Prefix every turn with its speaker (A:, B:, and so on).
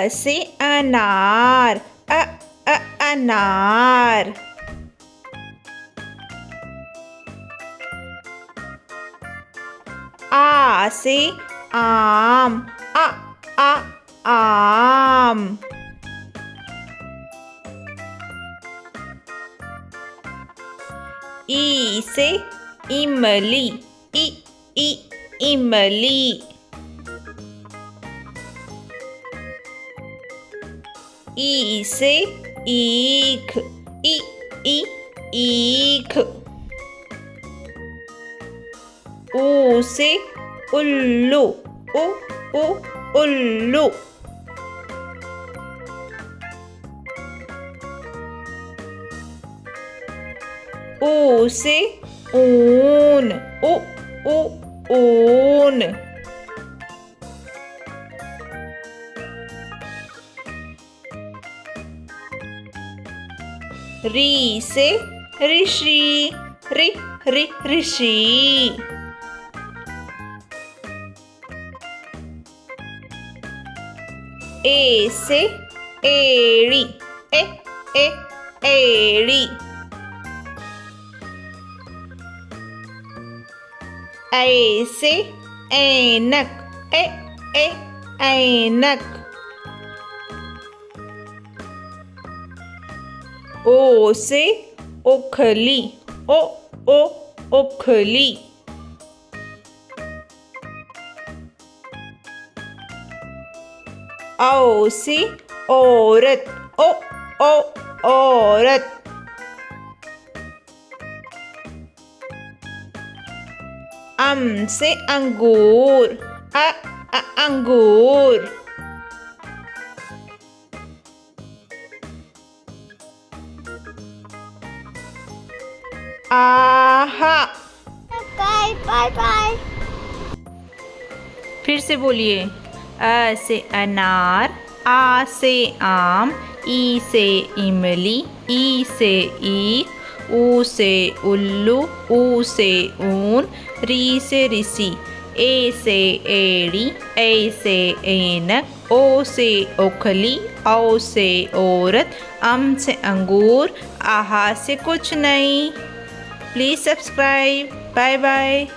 A: से अनार, अनार। आ से आम, आम। ई से इमली, इमली। ई से ईख, ईख। ऊ से उल्लू, उल्लू। ऊ से ऊन, ऊन। री से ऋषि, ऋषि। ए से एड़ी, एड़ी। ऐ से ऐनक, ऐनक। ओ से ओखली, ओखली। औ से औरत, औरत। अम से अंगूर, अंगूर। आहा।
B: Bye bye bye.
A: फिर से बोलिए। अ से अनार, आ से आम, ई से इमली, ई से ईख, ऊ से उल्लू, ऊ से ऊन, री से ऋषि, ए से एड़ी, ए से ऐनक, ओ से ओखली, औ से औरत, अम से अंगूर, आहा से कुछ नहीं। Please subscribe. Bye bye.